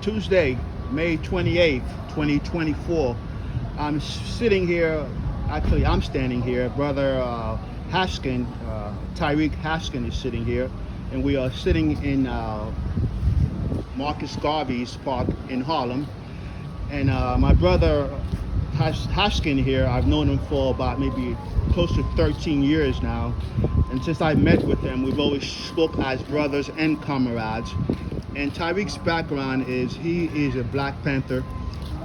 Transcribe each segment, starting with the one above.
Tuesday, May 28th, 2024. I'm sitting here, actually I'm standing here. Brother Haskin, Tarik Haskin is sitting here, and we are sitting in Marcus Garvey's park in Harlem. And my brother Haskin here, I've known him for about maybe close to 13 years now. And since I met with him, we've always spoke as brothers and comrades. And Tarik's background is he is a Black Panther,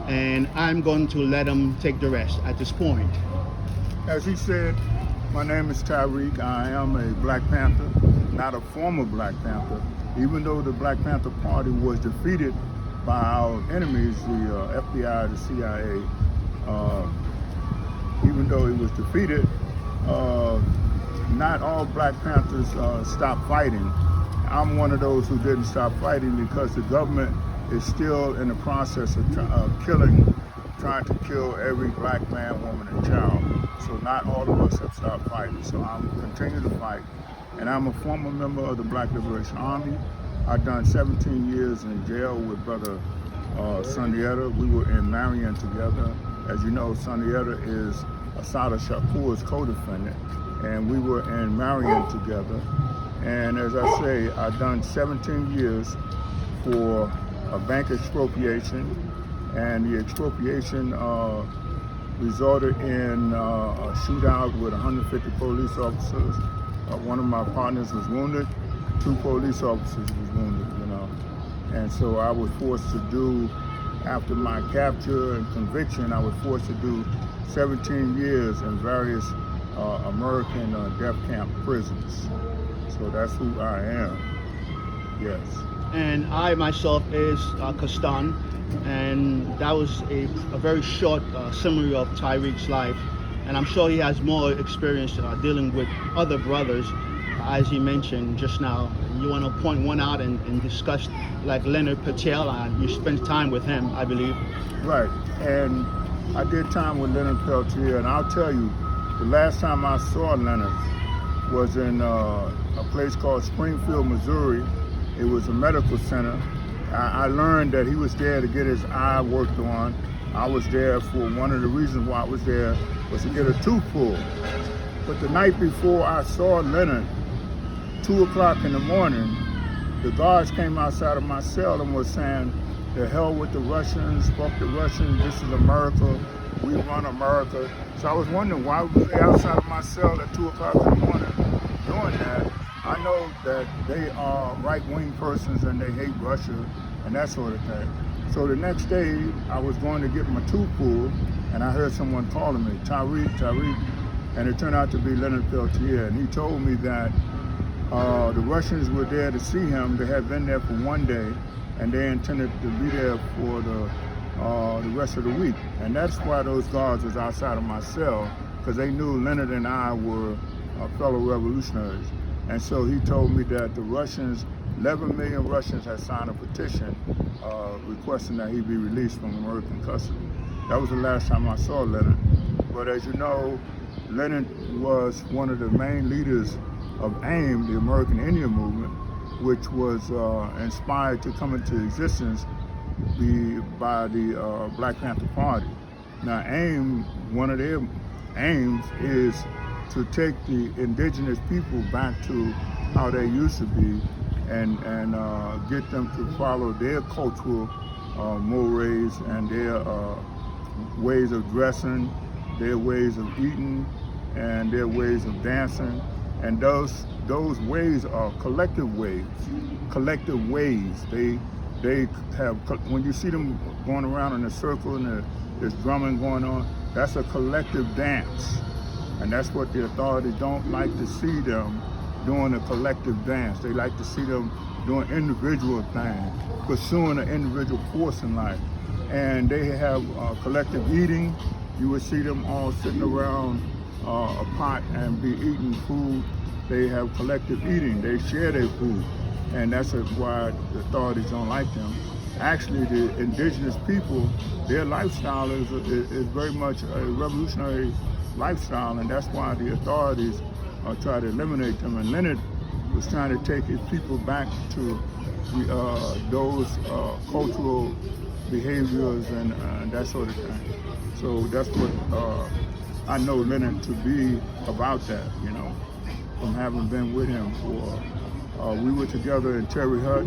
and I'm going to let him take the rest at this point. As he said, my name is Tarik. I am a Black Panther, not a former Black Panther. Even though the Black Panther Party was defeated by our enemies, the FBI, the CIA, even though it was defeated, not all Black Panthers stopped fighting. I'm one of those who didn't stop fighting because the government is still in the process of trying to kill every black man, woman, and child. So not all of us have stopped fighting. So I'm continuing to fight. And I'm a former member of the Black Liberation Army. I've done 17 years in jail with Brother Sundiata. We were in Marion together. As you know, Sundiata is Assata Shakur's co-defendant, and we were in Marion together. And as I say, I've done 17 years for a bank expropriation, and the expropriation resulted in a shootout with 150 police officers. One of my partners was wounded, 2 police officers was wounded, And so I was forced to do, after my capture and conviction, I was forced to do 17 years in various American death camp prisons. So that's who I am, yes. And I myself is Kastan, and that was a very short summary of Tarik's life. And I'm sure he has more experience dealing with other brothers, as he mentioned just now. You want to point one out and discuss, like Leonard Patel, you spent time with him, I believe. Right, and I did time with Leonard Peltier, and I'll tell you, the last time I saw Leonard was in a place called Springfield, Missouri. It was a medical center. I learned that he was there to get his eye worked on. I was there for one of the reasons why I was there was to get a tooth pulled. But the night before I saw Leonard, 2 o'clock in the morning, the guards came outside of my cell and was saying, "The hell with the Russians, fuck the Russians, this is America, we run America." So I was wondering why was they outside of my cell at 2 o'clock in the morning doing that. I know that they are right-wing persons and they hate Russia and that sort of thing. So the next day, I was going to get my tooth pulled, and I heard someone calling me, Tarik, and it turned out to be Leonard Peltier, and he told me that the Russians were there to see him. They had been there for one day, and they intended to be there for the rest of the week. And that's why those guards was outside of my cell, because they knew Leonard and I were fellow revolutionaries. And so he told me that the Russians, 11 million Russians had signed a petition requesting that he be released from American custody. That was the last time I saw Leonard. But as you know, Leonard was one of the main leaders of AIM, the American Indian Movement, which was inspired to come into existence by the Black Panther Party. Now AIM, one of their aims is to take the indigenous people back to how they used to be and get them to follow their cultural mores and their ways of dressing, their ways of eating, and their ways of dancing. And those ways are collective ways. They have, when you see them going around in a circle and there's drumming going on, that's a collective dance. And that's what the authorities don't like to see them doing, a collective dance. They like to see them doing individual things, pursuing an individual course in life. And they have collective eating. You would see them all sitting around a pot and be eating food. They have collective eating. They share their food. And that's why the authorities don't like them. Actually, the indigenous people, their lifestyle is very much a revolutionary lifestyle, and that's why the authorities try to eliminate them. And Leonard was trying to take his people back to those cultural behaviors and that sort of thing. So that's what I know Leonard to be about that, from having been with him for, we were together in Terry Hut.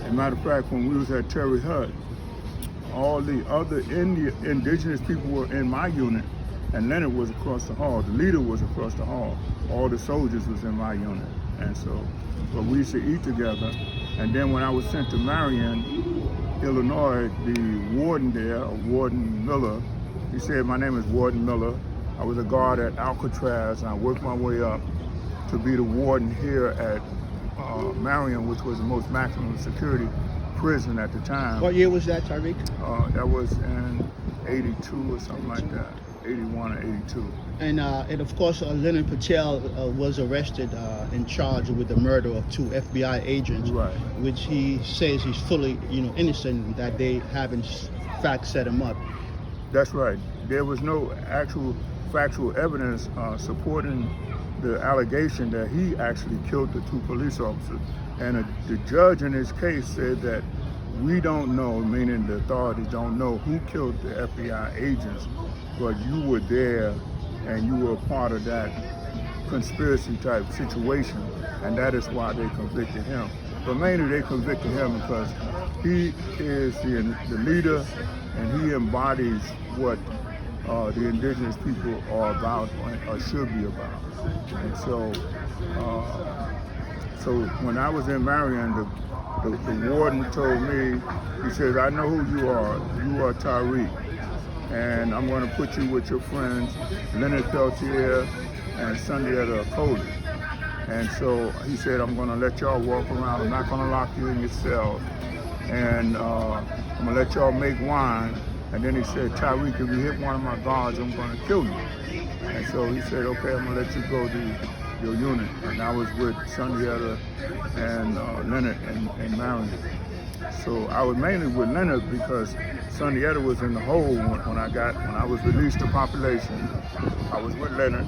As a matter of fact, when we was at Terry Hut, all the other indigenous people were in my unit, and Leonard was across the hall. The leader was across the hall. All the soldiers was in my unit. And so, but we used to eat together. And then when I was sent to Marion, Illinois, the warden there, Warden Miller, he said, my name is Warden Miller. I was a guard at Alcatraz, and I worked my way up to be the warden here at Marion, which was the most maximum security prison at the time. What year was that, Tarik? That was in 82 or something like that, 81 or 82. And of course, Leonard Patel was arrested in charge with the murder of 2 FBI agents, Right. which he says he's fully, innocent, that they have in fact set him up. That's right. There was no actual factual evidence supporting the allegation that he actually killed the 2 police officers. And the judge in his case said that we don't know, meaning the authorities don't know who killed the FBI agents, but you were there and you were part of that conspiracy type situation, and that is why they convicted him. But mainly they convicted him because he is the leader and he embodies what the indigenous people are about or should be about. And so, so when I was in Marion, the warden told me, he says, I know who you are Tarik, and I'm going to put you with your friends, Leonard Peltier and Sundiata Cody. And so he said, I'm going to let y'all walk around, I'm not going to lock you in your cell, and I'm going to let y'all make wine. And then he said, Tarik, if you hit one of my guards, I'm going to kill you. And so he said, okay, I'm going to let you go to your unit. And I was with Sundiata and Leonard and Marion. So I was mainly with Leonard because Sundiata was in the hole when I was released to population. I was with Leonard,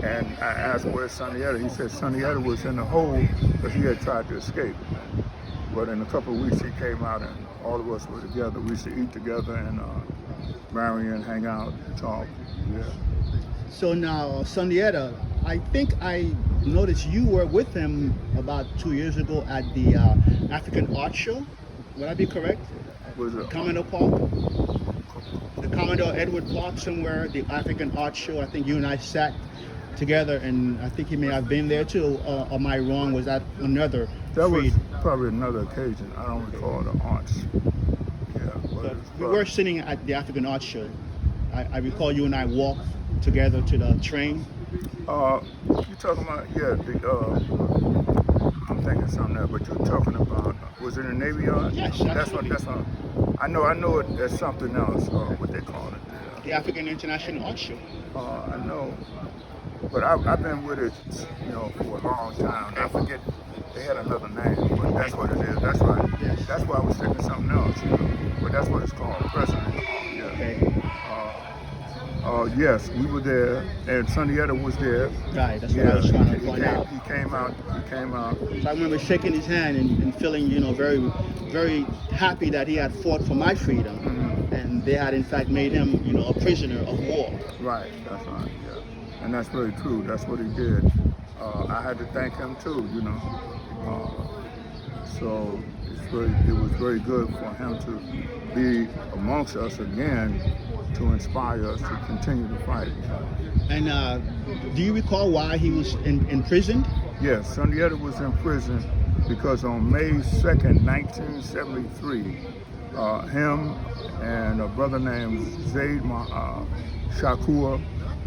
and I asked where's Sundiata. He said Sundiata was in the hole because he had tried to escape. But in a couple of weeks he came out and all of us were together. We used to eat together and Marion, hang out, talk. Yeah. So now, Sundiata, I think I noticed you were with him about 2 years ago at the African Art Show. Would I be correct? Was it Commodore Park? The Commodore Edward Park somewhere, the African Art Show. I think you and I sat together, and I think he may have been there too. Or am I wrong? Was that another? That was probably another occasion. I don't recall the arts. Yeah, but we were sitting at the African Art Show. I recall you and I walked together to the train. You talking about I'm thinking something else, but you're talking about was it a Navy Yard? Yes, that's what. I know it as something else. What they call it? The African International Art Show. I know, but I've been with it, for a long time. I forget they had another name, but that's what it is. That's right. Yes. That's why I was thinking something else, but that's what it's called, President. Yeah. Okay. Yes, we were there, and Sundiata was there. Right, that's what I was trying to find out. He came out. So I remember shaking his hand and feeling, very, very happy that he had fought for my freedom, and they had in fact made him, a prisoner of war. Right, that's right, yeah. And that's very true. That's what he did. I had to thank him too, So it was very good for him to be amongst us again, to inspire us to continue to fight. And do you recall why he was imprisoned? Yes, Sundiata was in prison because on May 2nd, 1973, him and a brother named Zaid Shakur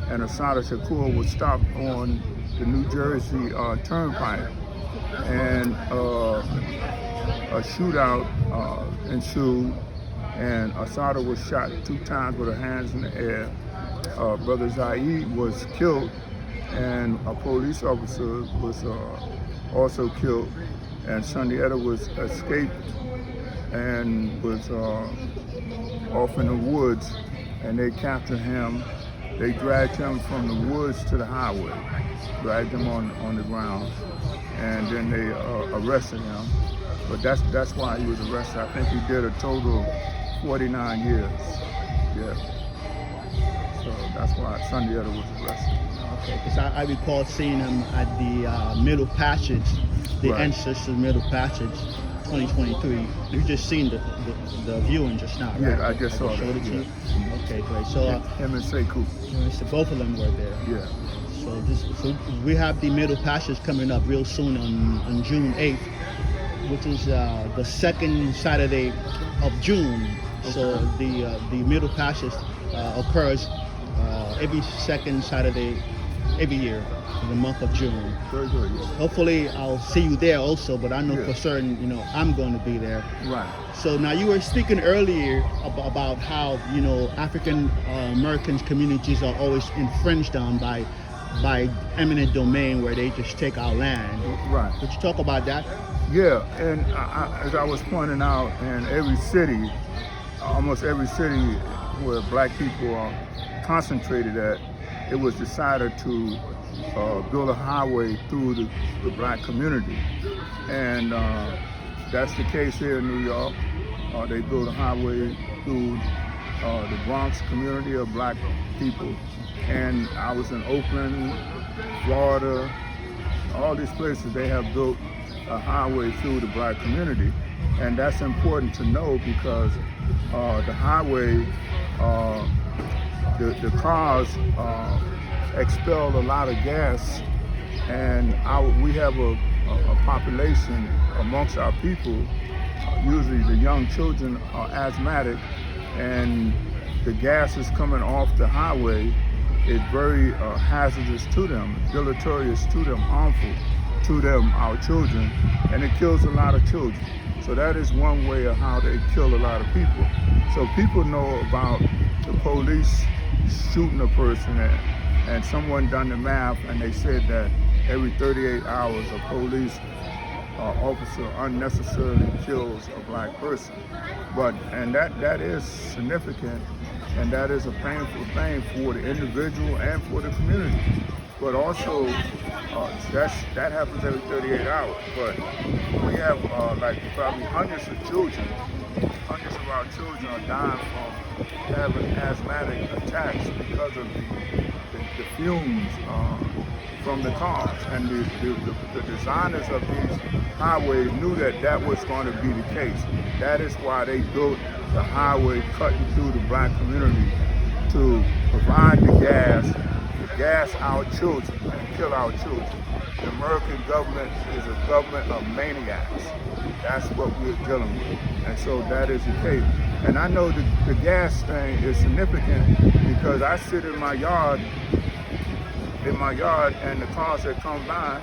and Asada Shakur was stopped on the New Jersey Turnpike, and a shootout ensued. And Asada was shot 2 times with her hands in the air. Brother Zaid was killed, and a police officer was also killed. And Sundiata was escaped and was off in the woods, and they captured him. They dragged him from the woods to the highway, dragged him on the ground, and then they arrested him. But that's why he was arrested. I think he did a total of 49 years. Yeah. So that's why Sundiata was arrested. Okay, because I recall seeing him at the Middle Passage, the Right. Ancestors Middle Passage, 2023. You just seen the viewing just now, right? Yeah, I just saw showed that. it to Yeah. you? Okay, great. So, Him and Sekou. so both of them were there. Yeah. So we have the Middle Passage coming up real soon on June 8th, which is the second Saturday of June. So the Middle Passage occurs every second Saturday every year in the month of June. Very good. Yeah. Hopefully I'll see you there also, but I know Yeah. for certain, I'm going to be there. Right. So now you were speaking earlier about how, African Americans communities are always infringed on by eminent domain where they just take our land. Right. Could you talk about that? Yeah, and as I was pointing out, in every city, almost every city where black people are concentrated at, it was decided to build a highway through the black community. And that's the case here in New York. They built a highway through the Bronx community of black people. And I was in Oakland, Florida, all these places, they have built a highway through the black community. And that's important to know because the highway, the cars expel a lot of gas, and we have a population amongst our people, usually the young children are asthmatic, and the gas is coming off the highway. It's very hazardous to them, deleterious to them, harmful to them, our children, and it kills a lot of children. So that is one way of how they kill a lot of people. So people know about the police shooting a person, and someone done the math, and they said that every 38 hours a police officer unnecessarily kills a black person. And that is significant, and that is a painful thing for the individual and for the community. But also, that happens every 38 hours. But we have like probably hundreds of children. Hundreds of our children are dying from having asthmatic attacks because of the fumes from the cars. And the designers of these highways knew that was going to be the case. That is why they built the highway cutting through the black community to provide the gas our children and kill our children. The American government is a government of maniacs. That's what we're dealing with. And so that is the case. And I know the gas thing is significant because I sit in my yard, and the cars that come by,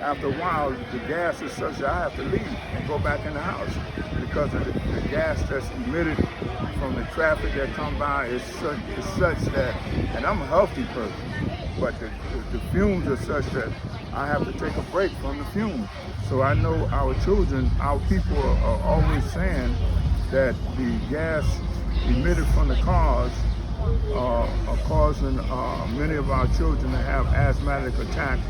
after a while, the gas is such that I have to leave and go back in the house because of the gas that's emitted from the traffic that come by is such that, and I'm a healthy person, but the fumes are such that I have to take a break from the fumes. So I know our children, our people are always saying that the gas emitted from the cars are causing many of our children to have asthmatic attacks,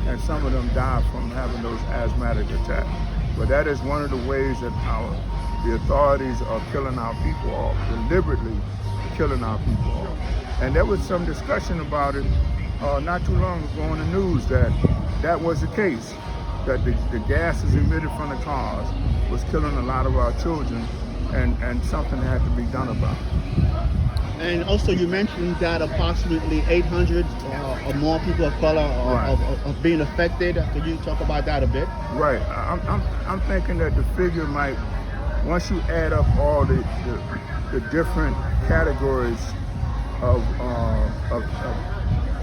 and some of them die from having those asthmatic attacks. But that is one of the ways that the authorities are killing our people off, deliberately killing our people off. And there was some discussion about it not too long ago on the news that was the case, that the gases emitted from the cars was killing a lot of our children, and something had to be done about it. And also you mentioned that approximately 800 or more people of color are being affected. Could you talk about that a bit? Right. I'm thinking that the figure might, once you add up all the different categories of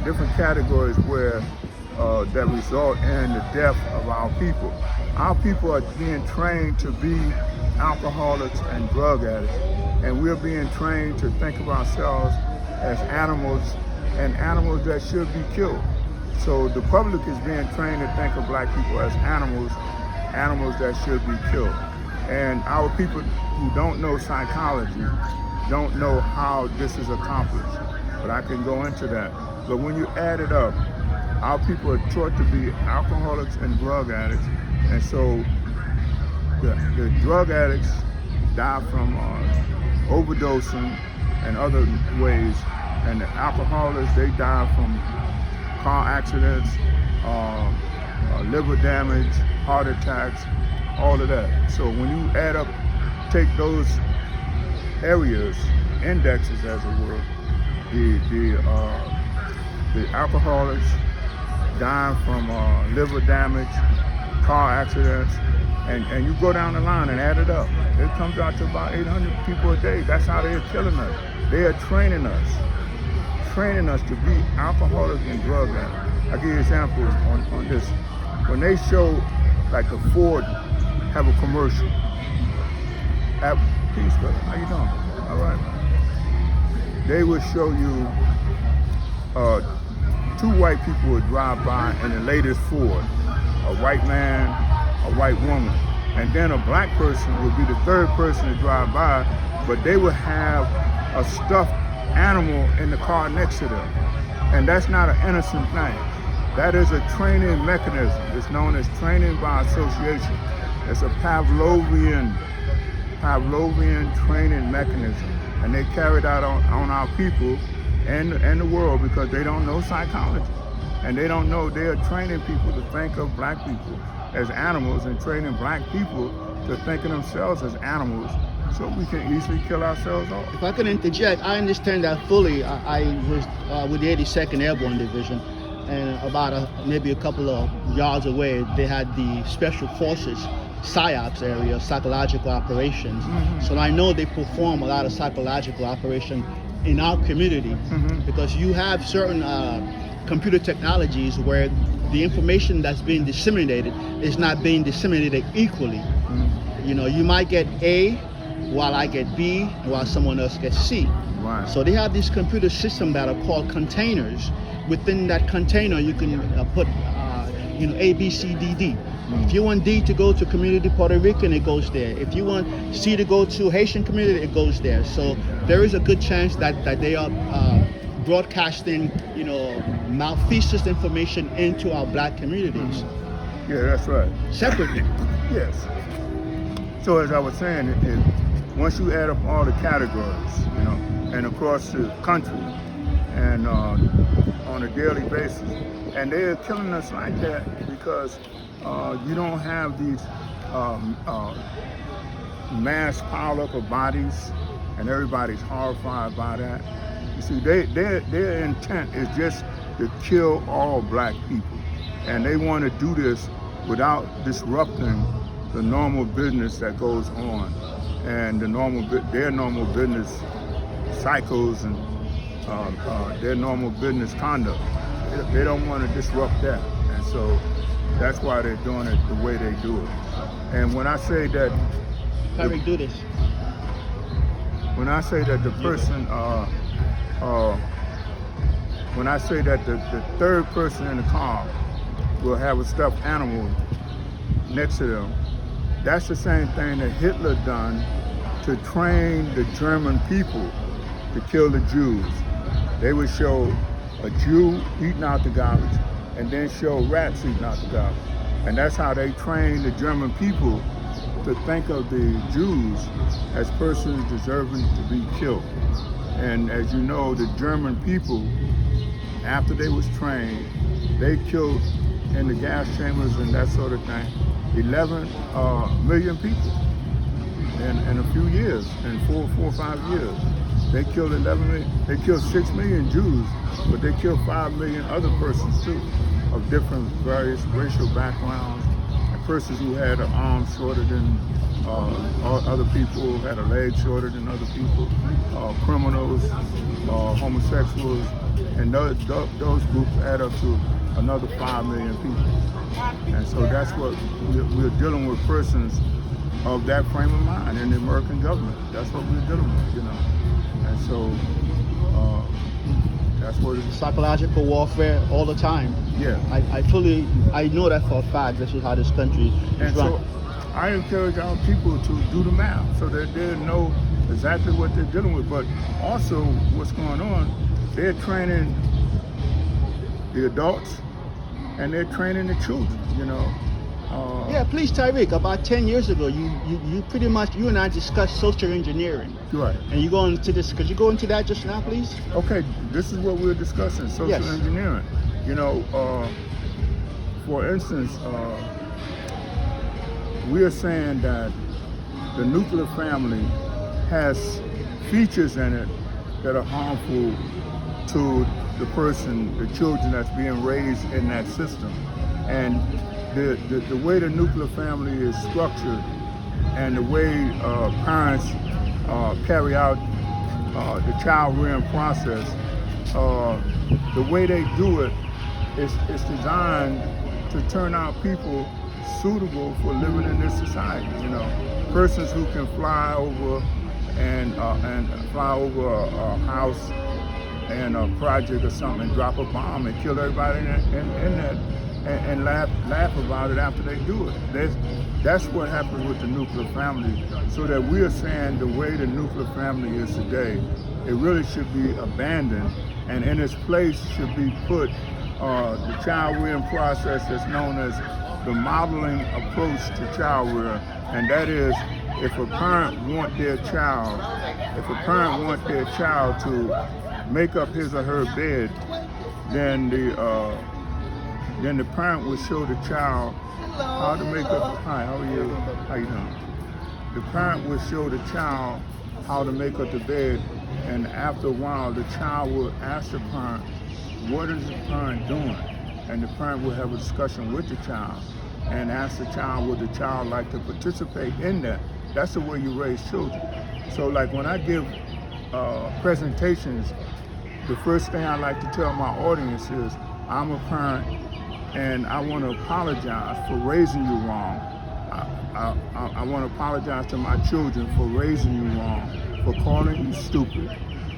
different categories where that result in the death of our people. Our people are being trained to be alcoholics and drug addicts, and we're being trained to think of ourselves as animals, and animals that should be killed. So the public is being trained to think of black people as animals that should be killed. And our people who don't know psychology don't know how this is accomplished, but I can go into that. But when you add it up, our people are taught to be alcoholics and drug addicts, and so the drug addicts die from overdosing and other ways, and the alcoholics, they die from car accidents, liver damage, heart attacks, all of that. So when you add up, take those areas, indexes as it were, the alcoholics dying from liver damage, car accidents, and you go down the line and add it up, it comes out to about 800 people a day. That's how they're killing us. They are training us to be alcoholics and drug addicts. I'll give you an example on this. When they show like a Ford have a commercial, peace, brother, how you doing? All right. They would show you two white people would drive by in the latest Ford, a white man, a white woman, and then a black person would be the third person to drive by, but they would have a stuffed animal in the car next to them. And that's not an innocent thing. That is a training mechanism. It's known as training by association. It's a Pavlovian training mechanism. And they carry it out on our people and the world because they don't know psychology. And they don't know they're training people to think of black people as animals and training black people to think of themselves as animals so we can easily kill ourselves off. If I can interject, I understand that fully. I was with the 82nd Airborne Division, and about maybe a couple of yards away, they had the Special Forces PSYOPs area, psychological operations. Mm-hmm. So I know they perform a lot of psychological operations in our community because you have certain computer technologies where the information that's being disseminated is not being disseminated equally. You know, you might get A while I get B, while someone else gets C. Right. So they have these computer systems that are called containers. Within that container, you can put, A, B, C, D, D. If you want D to go to community Puerto Rican, it goes there. If you want C to go to Haitian community, it goes there. So there is a good chance that they are broadcasting, malfeasance information into our black communities. Yeah, that's right. Separately. Yes. So as I was saying, once you add up all the categories, and across the country, and on a daily basis, and they're killing us like that because you don't have these mass pileup of bodies, and everybody's horrified by that. You see, their intent is just to kill all black people, and they want to do this without disrupting the normal business that goes on, and their normal business cycles and their normal business conduct. They don't want to disrupt that, and so that's why they're doing it the way they do it. And when I say that, Tarik, do this. When I say that the person, when I say that the third person in the car will have a stuffed animal next to them, that's the same thing that Hitler done to train the German people to kill the Jews. They would show a Jew eating out the garbage and then show rats eating out the garbage. And that's how they trained the German people to think of the Jews as persons deserving to be killed. And as you know, the German people, after they was trained, they killed in the gas chambers and that sort of thing, 11 million people in a few years, in four or 5 years. They killed 11 million, they killed 6 million Jews, but they killed 5 million other persons too, of different various racial backgrounds, and persons who had an arm shorter than other people, had a leg shorter than other people, criminals, homosexuals, and those groups add up to another 5 million people. And so that's what we're dealing with, persons of that frame of mind in the American government. That's what we're dealing with, And so that's what it is. Psychological warfare all the time. Yeah. I know that for a fact. This is how this country is run. So I encourage our people to do the math so that they know exactly what they're dealing with. But also what's going on, they're training the adults and they're training the children, Yeah, please, Tarik. About 10 years ago, you pretty much, you and I discussed social engineering. Right. And you go into this, could you go into that just now, please? Okay, this is what we're discussing, social Yes. engineering. You know, for instance, we are saying that the nuclear family has features in it that are harmful to the person, the children that's being raised in that system. And the way the nuclear family is structured and the way parents carry out the child rearing process, the way they do it is designed to turn out people suitable for living in this society. You know, persons who can fly over and fly over a house and a project or something and drop a bomb and kill everybody in that and laugh about it after they do it. That's what happens with the nuclear family. So that we are saying the way the nuclear family is today, it really should be abandoned, and in its place should be put the child rearing process that's known as the modeling approach to child rearing, and that is if a parent want their child to make up his or her bed, then the parent will show the child how to make up. Hi, how are you? How you doing? The parent will show the child how to make up the bed, and after a while, the child will ask the parent, "What is the parent doing?" And the parent will have a discussion with the child and ask the child, would the child like to participate in that? That's the way you raise children. So like when I give presentations, the first thing I like to tell my audience is, I'm a parent and I want to apologize for raising you wrong. I want to apologize to my children for raising you wrong, for calling you stupid,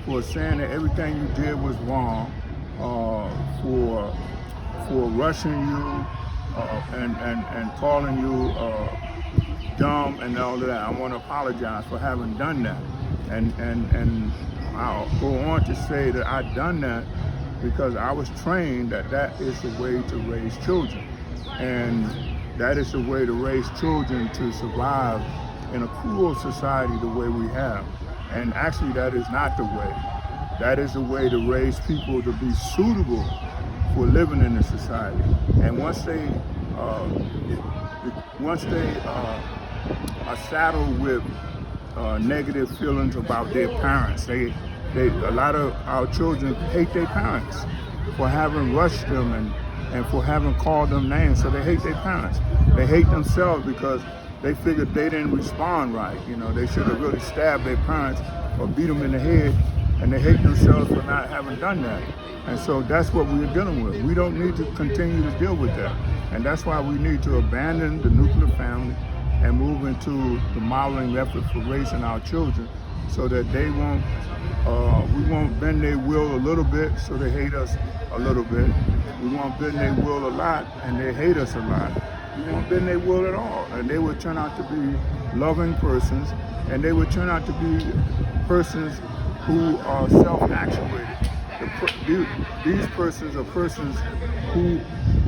for saying that everything you did was wrong, for rushing you and calling you dumb and all of that. I want to apologize for having done that. And I'll go on to say that I've done that because I was trained that is the way to raise children. And that is the way to raise children to survive in a cruel society the way we have. And actually that is not the way. That is the way to raise people to be suitable for living in this society. And once they are saddled with negative feelings about their parents, a lot of our children hate their parents for having rushed them and for having called them names. So they hate their parents. They hate themselves because they figured they didn't respond right. You know, they should have really stabbed their parents or beat them in the head, and they hate themselves for not having done that. And so that's what we're dealing with. We don't need to continue to deal with that. And that's why we need to abandon the nuclear family and move into the modeling effort for raising our children so that they won't, we won't bend their will a little bit so they hate us a little bit. We won't bend their will a lot and they hate us a lot. We won't bend their will at all, and they will turn out to be loving persons, and they will turn out to be persons who are self-actuated. These persons are persons who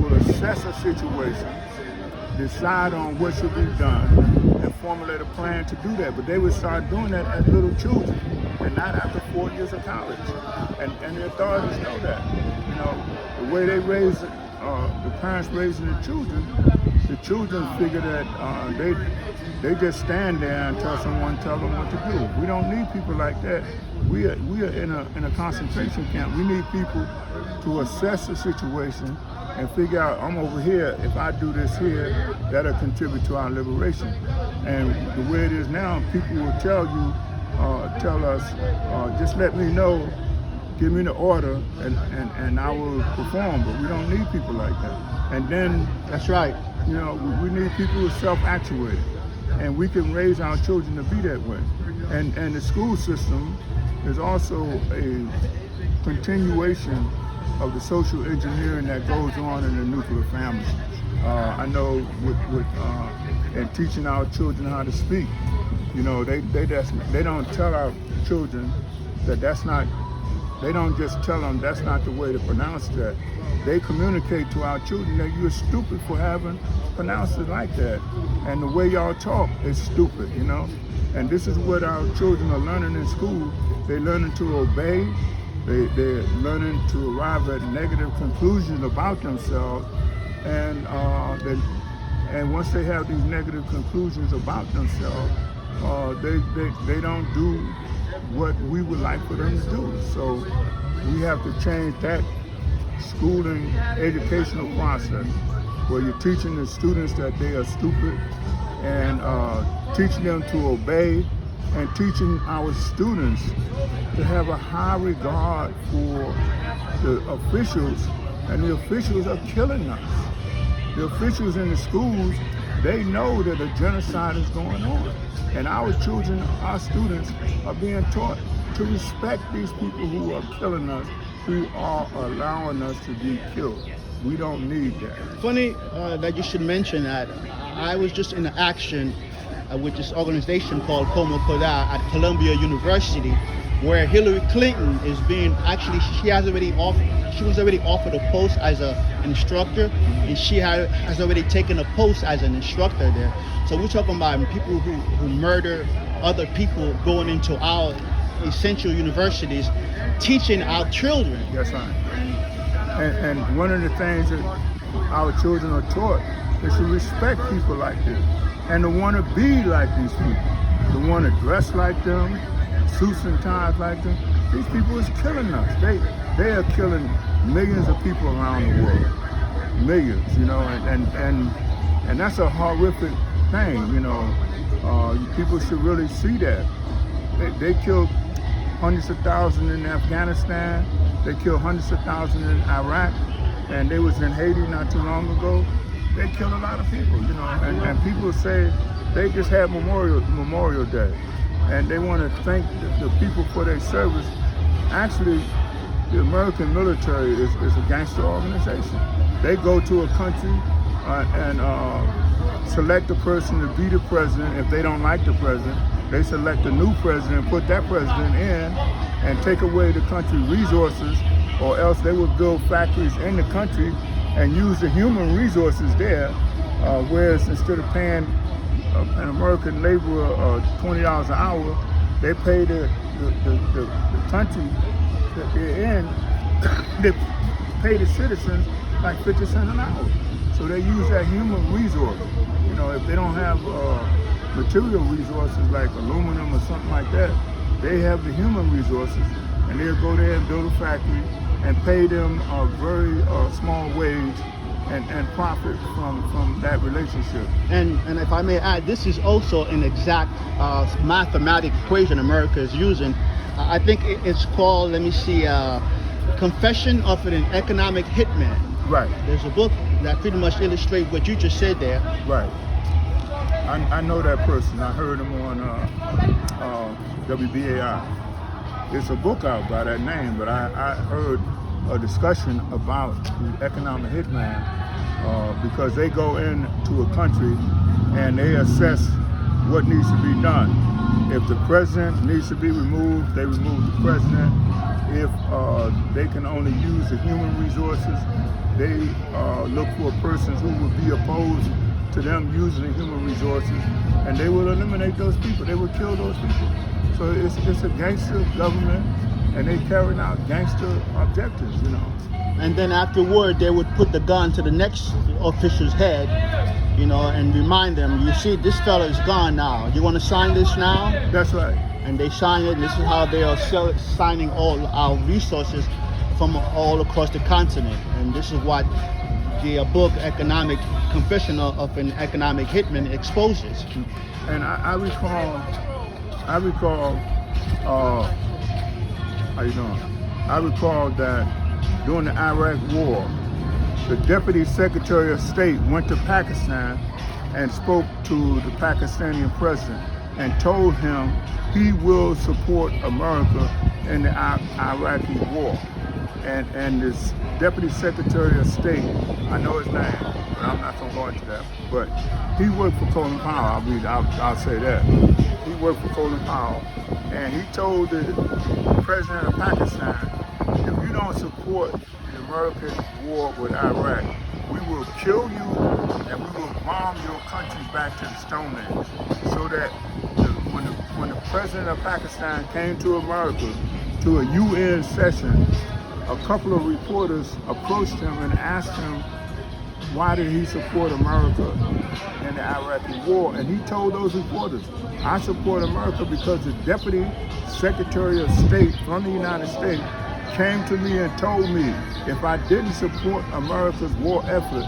will assess a situation, decide on what should be done, and formulate a plan to do that. But they would start doing that as little children and not after 4 years of college. And the authorities know that. You know, the way they raise the parents raising the children figure that they just stand there until someone tells them what to do. We don't need people like that. We are in a concentration camp. We need people to assess the situation and figure out, I'm over here, if I do this here, that'll contribute to our liberation. And the way it is now, people will tell us, just let me know, give me the order, and I will perform. But we don't need people like that. And then, that's right. You know, we need people who are self-actuated, and we can raise our children to be that way. And the school system is also a continuation of the social engineering that goes on in the nuclear family. I know in teaching our children how to speak, you know, they don't tell our children that that's not they don't just tell them that's not the way to pronounce that. They communicate to our children that you're stupid for having pronounced it like that. And the way y'all talk is stupid, you know? And this is what our children are learning in school. They're learning to obey. They're learning to arrive at negative conclusions about themselves. And once they have these negative conclusions about themselves, they don't do what we would like for them to do. So we have to change that schooling educational process where you're teaching the students that they are stupid and teaching them to obey and teaching our students to have a high regard for the officials, and the officials are killing us. The officials in the schools, they know that a genocide is going on. And our children, our students are being taught to respect these people who are killing us, who are allowing us to be killed. We don't need that. Funny that you should mention that. I was just in action with this organization called Como Koda at Columbia University, where Hillary Clinton is being she was already offered a post as an instructor, and she has already taken a post as an instructor there. So we're talking about people who murder other people going into our essential universities, teaching our children. That's right. And one of the things that our children are taught is to respect people like this and to want to be like these people, to want to dress like them, suits and ties like them. These people is killing us. They are killing millions of people around the world, millions, you know, and that's a horrific thing, you know. People should really see that. They killed hundreds of thousands in Afghanistan. They killed hundreds of thousands in Iraq, and they was in Haiti not too long ago. They killed a lot of people, you know, and people say they just had Memorial Day, and they want to thank the people for their service. Actually, the American military is a gangster organization. They go to a country and select a person to be the president. If they don't like the president, they select a new president, put that president in, and take away the country resources, or else they would build factories in the country and use the human resources there, whereas instead of paying an American laborer $20 an hour, they pay the country that they're in, they pay the citizens like 50 cents an hour. So they use that human resource. You know, if they don't have material resources like aluminum or something like that, they have the human resources, and they'll go there and build a factory and pay them a very small wage and profit from that relationship. And if I may add, this is also an exact mathematical equation America is using. I think it's called, let me see, Confession of an Economic Hitman. Right. There's a book that pretty much illustrates what you just said there. Right. I know that person. I heard him on WBAI. There's a book out by that name, but I heard a discussion about the economic hitman because they go into a country and they assess what needs to be done. If the president needs to be removed, they remove the president. If they can only use the human resources, they look for persons who would be opposed to them using the human resources, and they will eliminate those people. They will kill those people. So it's a gangster government, and they carrying out gangster objectives, you know. And then afterward, they would put the gun to the next official's head, you know, and remind them, you see, this fella is gone now. You want to sign this now? That's right. And they sign it, and this is how they are signing all our resources from all across the continent. And this is what the book Economic Confession of an Economic Hitman exposes. And I recall, how you doing? I recall that during the Iraq War, the Deputy Secretary of State went to Pakistan and spoke to the Pakistani president and told him he will support America in the Iraqi war. And this Deputy Secretary of State, I know his name, but I'm not going to go into that, but he worked for Colin Powell. I'll say that. He worked for Colin Powell, and he told the president of Pakistan, if you don't support the American war with Iraq, we will kill you and we will bomb your country back to the Stone Age. So that when the president of Pakistan came to America to a UN session, a couple of reporters approached him and asked him why did he support America in the Iraqi war, and he told those reporters, I support America because the Deputy Secretary of State from the United States came to me and told me if I didn't support America's war effort,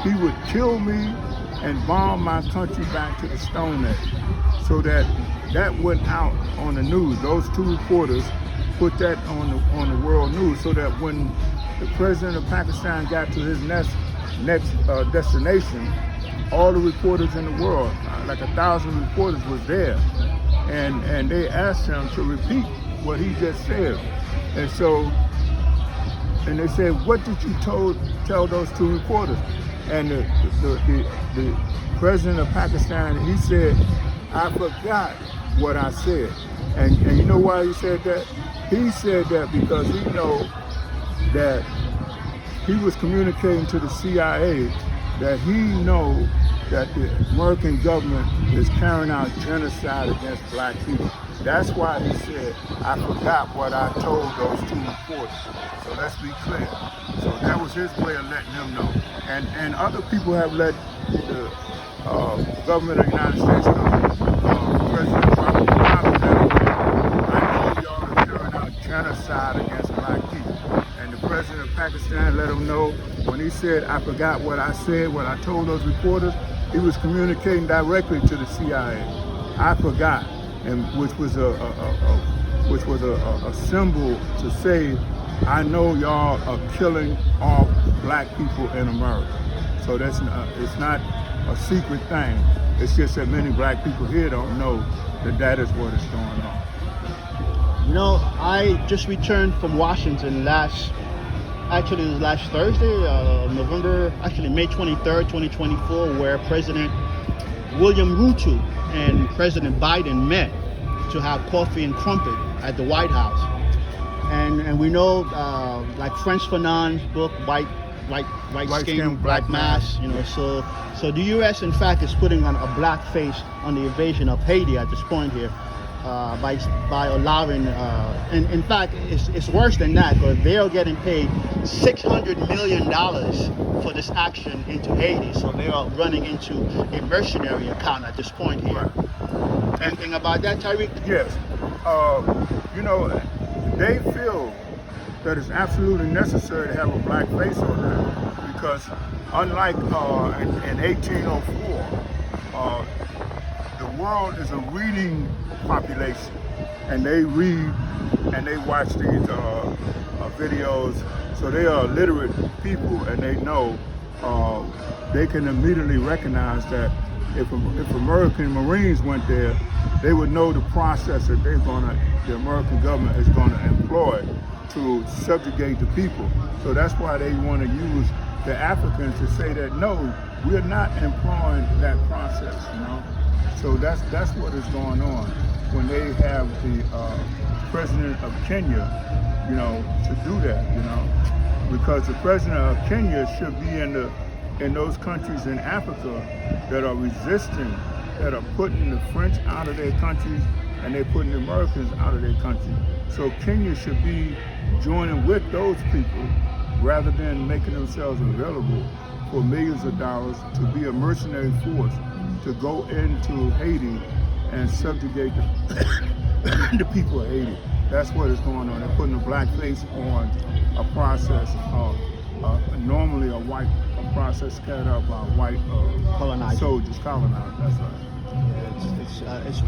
he would kill me and bomb my country back to the Stone Age. So that went out on the news. Those two reporters put that on the world news, so that when the president of Pakistan got to his next destination, all the reporters in the world, like 1,000 reporters, was there, and they asked him to repeat what he just said. And they said, what did you tell those two reporters? And the president of Pakistan, he said, I forgot what I said. And you know why he said that? He said that because he knows that he was communicating to the CIA that he knows that the American government is carrying out genocide against black people. That's why he said, I forgot what I told those two reporters. So let's be clear. So that was his way of letting them know. And other people have let the government of the United States know. President Obama let them know, I know y'all are carrying out genocide against black people. And the president of Pakistan let him know when he said, I forgot what I said, what I told those reporters, he was communicating directly to the CIA. I forgot, and which was a symbol to say, I know y'all are killing all black people in America. So it's not a secret thing. It's just that many black people here don't know that is what is going on. You know, I just returned from Washington last Thursday, May 23rd, 2024, where President William Ruto and President Biden met to have coffee and crumpet at the White House. And we know, like Frantz Fanon's book, White Skin, Black Mass, you know, so the U.S. in fact is putting on a black face on the invasion of Haiti at this point here. By allowing, and in fact, it's worse than that, because they are getting paid $600 million for this action into Haiti. So they are running into a mercenary account at this point here. Right. Anything about that, Tarik? Yes. You know, they feel that it's absolutely necessary to have a black face on them, because unlike in 1804, the world is a reading population, and they read and they watch these videos, so they are literate people, and they know they can immediately recognize that if American Marines went there, they would know the process that the American government is going to employ to subjugate the people. So that's why they want to use the Africans to say that no, we're not employing that process, you know. So that's what is going on when they have the president of Kenya, you know, to do that, you know, because the president of Kenya should be in those countries in Africa that are resisting, that are putting the French out of their countries, and they're putting the Americans out of their country. So Kenya should be joining with those people rather than making themselves available for millions of dollars to be a mercenary force to go into Haiti and subjugate the people of Haiti. That's what is going on. They're putting a black face on a process normally a process carried out by white soldiers, colonizers. That's right. It's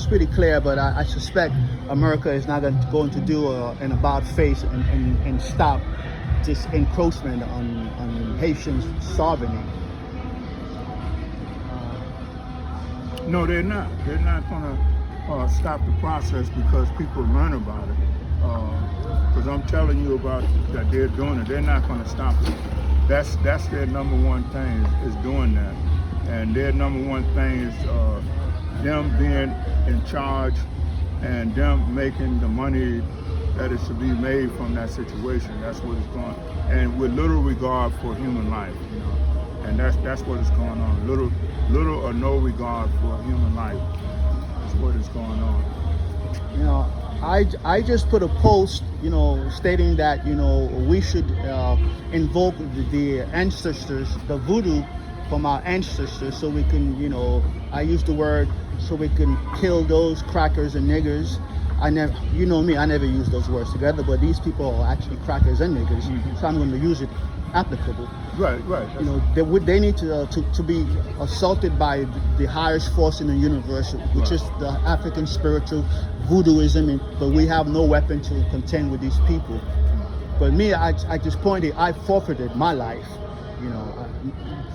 pretty clear, but I suspect America is not going to do an about face and stop this encroachment on Haitians' sovereignty. No, they're not. They're not going to stop the process because people learn about it. Because I'm telling you about that they're doing it. They're not going to stop it. That's their number one thing is doing that. And their number one thing is them being in charge and them making the money that is to be made from that situation. That's what it's going, and with little regard for human life, you know. And that's what is going on. Little or no regard for human life is what is going on. You know, I just put a post, you know, stating that, you know, we should invoke the ancestors, the voodoo from our ancestors, so we can, you know, I use the word, so we can kill those crackers and niggers. I never, you know me, I never use those words together, but these people are actually crackers and niggers, so I'm going to use it applicable. Right. You know, they need to be assaulted by the highest force in the universe, which is the African spiritual voodooism, but we have no weapon to contend with these people. But me, I just pointed, I forfeited my life. You know,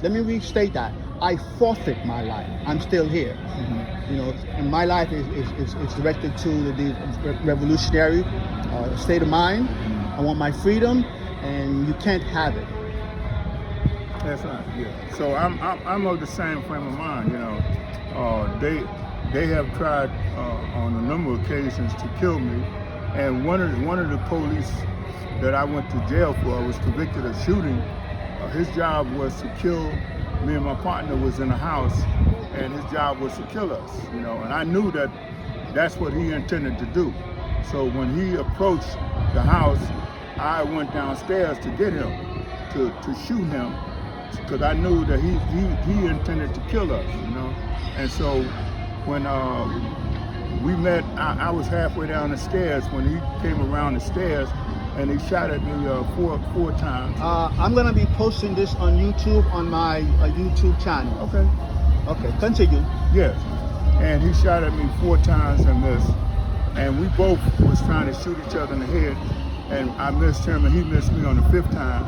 let me restate that. I forfeit my life. I'm still here. You know, and my life is directed to the revolutionary state of mind. I want my freedom, and you can't have it. That's right. Yeah. So I'm of the same frame of mind. You know, they have tried on a number of occasions to kill me, and one of the police that I went to jail for, I was convicted of shooting. His job was to kill me, and my partner was in the house, and his job was to kill us. You know, and I knew that that's what he intended to do. So when he approached the house, I went downstairs to get him, to shoot him, because I knew that he intended to kill us, you know. And so when we met, I was halfway down the stairs when he came around the stairs, and he shot at me four times. I'm gonna be posting this on YouTube, on my YouTube channel. Okay, continue. Yes, and he shot at me 4 times and missed, and we both was trying to shoot each other in the head, and I missed him and he missed me on the 5th time,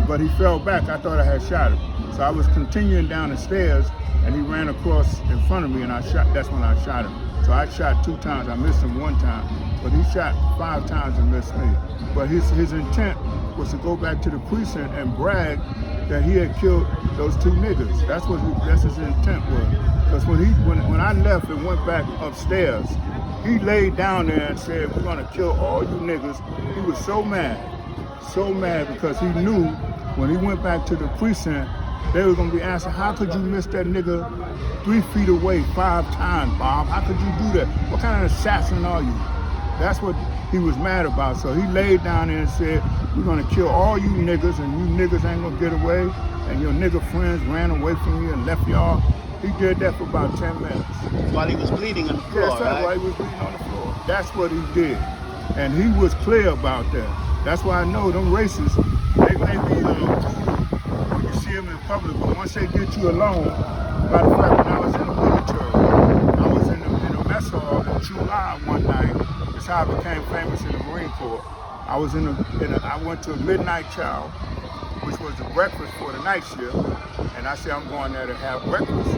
but he fell back. I thought I had shot him, so I was continuing down the stairs, and he ran across in front of me, and that's when I shot him. So I shot 2 times. I missed him 1 time, but he shot 5 times and missed me. But his intent was to go back to the precinct and brag that he had killed those 2 niggas. That's his intent was. Because when I left and went back upstairs, he laid down there and said, "We're gonna kill all you niggas." He was so mad because he knew when he went back to the precinct, they were gonna be asking, "How could you miss that nigga 3 feet away 5 times, Bob? How could you do that? What kind of assassin are you?" That's what he was mad about. So he laid down there and said, "We're gonna kill all you niggas, and you niggas ain't gonna get away, and your nigga friends ran away from you and left y'all." He did that for about 10 minutes. While he was bleeding on the floor, Yes, right? While he was bleeding on the floor. That's what he did. And he was clear about that. That's why I know them racists, they may be when you see them in public, but once they get you alone, matter of fact, when I was in the military, I was in a mess hall in July one night. That's how I became famous in the Marine Corps. I went to a midnight chow, which was the breakfast for the night shift, and I said, I'm going there to have breakfast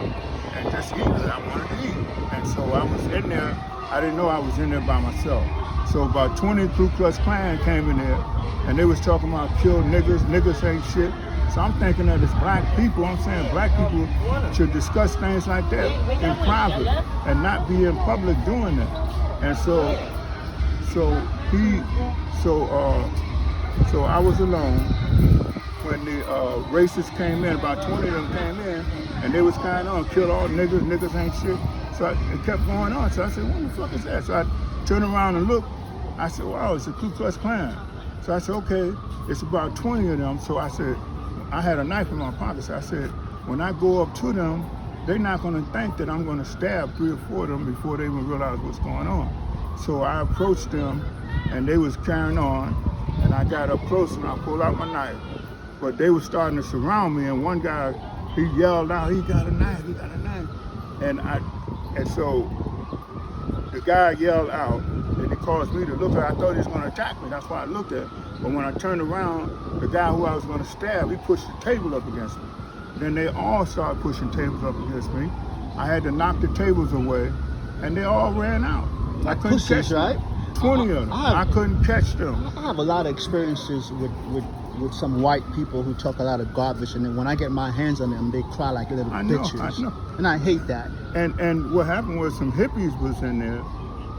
and just eat, because I wanted to eat. And so I was in there. I didn't know I was in there by myself. So about 20 Ku Klux Klan came in there, and they was talking about kill niggas, niggas ain't shit. So I'm thinking that as black people, I'm saying black people should discuss things like that in private and not be in public doing that. And so I was alone when the racists came in. About 20 of them came in, and they was kind of kill all niggas, niggas ain't shit. So it kept going on. So I said, what the fuck is that? So I turned around and looked. I said, wow, it's a Ku Klux Klan. So I said, okay, it's about 20 of them. So I said, I had a knife in my pocket. So I said, when I go up to them, they're not going to think that I'm going to stab 3 or 4 of them before they even realize what's going on. So I approached them, and they was carrying on, and I got up close and I pulled out my knife. But they were starting to surround me, and one guy, he yelled out, he got a knife, he got a knife. And so the guy yelled out, and he caused me to look at. I thought he was going to attack me. That's why I looked at him. But when I turned around, the guy who I was going to stab, he pushed the table up against me. Then they all started pushing tables up against me. I had to knock the tables away, and they all ran out. I couldn't catch them. Right? 20 of them. I couldn't catch them. I have a lot of experiences with some white people who talk a lot of garbage, and then when I get my hands on them, they cry like little bitches. I know. And I hate that. And what happened was some hippies was in there,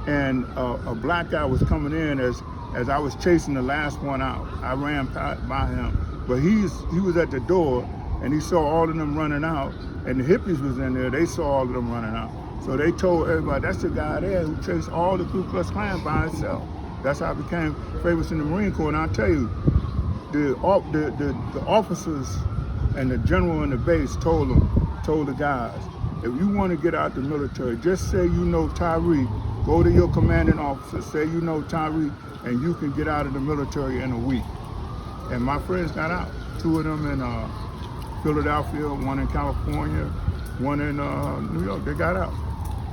and a black guy was coming in as I was chasing the last one out. I ran by him, but he was at the door, and he saw all of them running out, and the hippies was in there. They saw all of them running out. So they told everybody, that's the guy there who chased all the Ku Klux Klan by himself. That's how I became famous in the Marine Corps. And I'll tell you, the officers and the general in the base told the guys, if you want to get out the military, just say you know Tarik, go to your commanding officer, say you know Tarik, and you can get out of the military in a week. And my friends got out. 2 of them in Philadelphia, 1 in California, 1 in New York. They got out.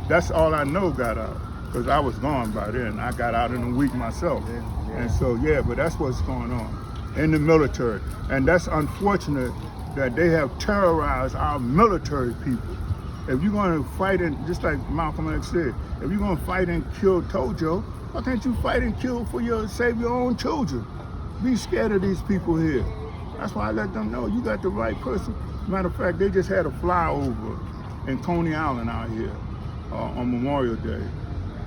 That's all I know got out, because I was gone by then. I got out in a week myself. Yeah. And so, yeah, but that's what's going on in the military. And that's unfortunate that they have terrorized our military people. If you're going to fight, and just like Malcolm X said, if you're going to fight and kill Tojo, why can't you fight and kill save your own children? Be scared of these people here. That's why I let them know you got the right person. Matter of fact, they just had a flyover in Coney Island out here on Memorial Day,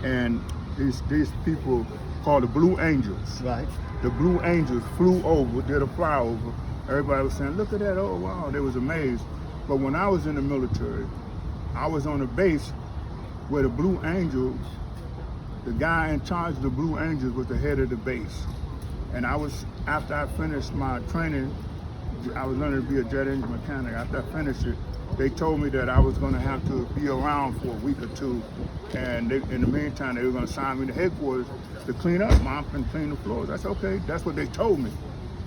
and these people called the Blue Angels. Right. The Blue Angels flew over, did a flyover. Everybody was saying, look at that, oh wow, they was amazed. But when I was in the military, I was on a base where the Blue Angels, the guy in charge of the Blue Angels was the head of the base. And after I finished my training, I was learning to be a jet engine mechanic. After I finished it, they told me that I was going to have to be around for a week or 2. And in the meantime, they were going to assign me to headquarters to clean up, mop and clean the floors. That's okay. That's what they told me,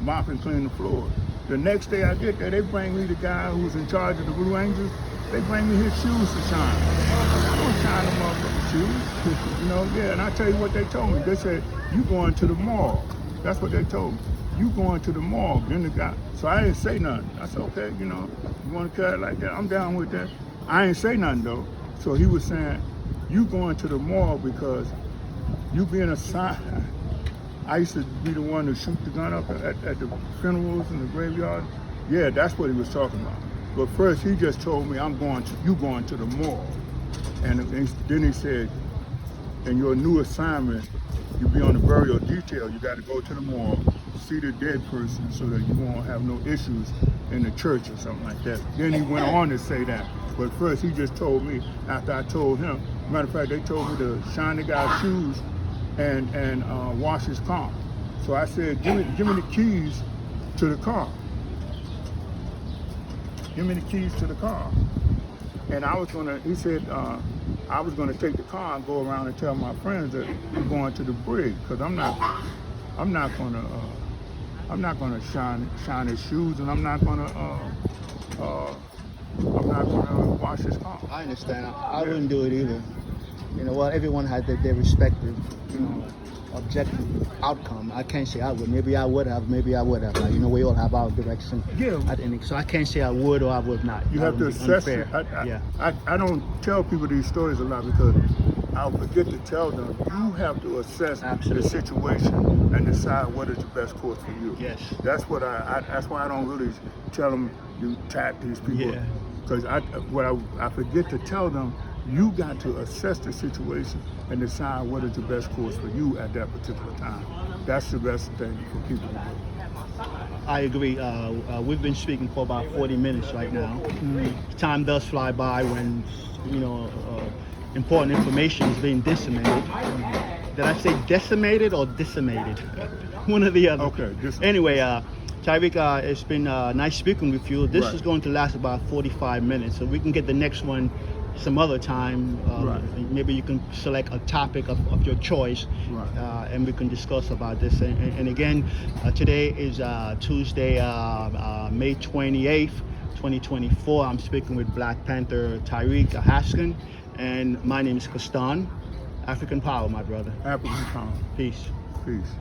mop and clean the floors. The next day I get there, they bring me the guy who's in charge of the Blue Angels. They bring me his shoes to shine. I don't shine them motherfucking shoes. You know, yeah, and I tell you what they told me. They said, you going to the mall. That's what they told me. You going to the mall. Then the guy, so I didn't say nothing. I said, okay, you know, you want to carry it like that? I'm down with that. I ain't say nothing though. So he was saying, you going to the mall because you being assigned. I used to be the one to shoot the gun up at the funerals and the graveyard. Yeah, that's what he was talking about. But first he just told me, you going to the mall. And then he said, in your new assignment, you be on the burial detail, you got to go to the mall, see the dead person so that you won't have no issues in the church or something like that. Then he went on to say that. But first he just told me, after I told him, matter of fact, they told me to shine the guy's shoes and wash his car. So I said, give me the keys to the car. Give me the keys to the car. And he said, I was gonna take the car and go around and tell my friends that I'm going to the brig, because I'm not gonna shine his shoes, and I'm not gonna wash his car. I understand. I wouldn't do it either. You know what? Everyone has their respective, objective outcome. I can't say I would. Maybe I would have. Maybe I would have. You know, we all have our direction. Yeah. So I can't say I would or I would not. You have to assess it. I don't tell people these stories a lot because I'll forget to tell them. You have to assess the situation and decide what is the best course for you. Yes. That's what that's why I don't really tell them you tap these people. Yeah. Because I forget to tell them, you got to assess the situation and decide what is the best course for you at that particular time. That's the best thing for people to do. I agree. We've been speaking for about 40 minutes right now. Mm-hmm. Time does fly by when, important information is being disseminated. Did I say decimated or decimated? One or the other. Okay. Anyway, Tarik, it's been nice speaking with you. This is going to last about 45 minutes, so we can get the next one some other time. Maybe you can select a topic of your choice, and we can discuss about this. And again, today is Tuesday, May 28th, 2024. I'm speaking with Black Panther Tarik Haskin, and my name is Kastan. African Power, my brother. African Power. Peace. Peace.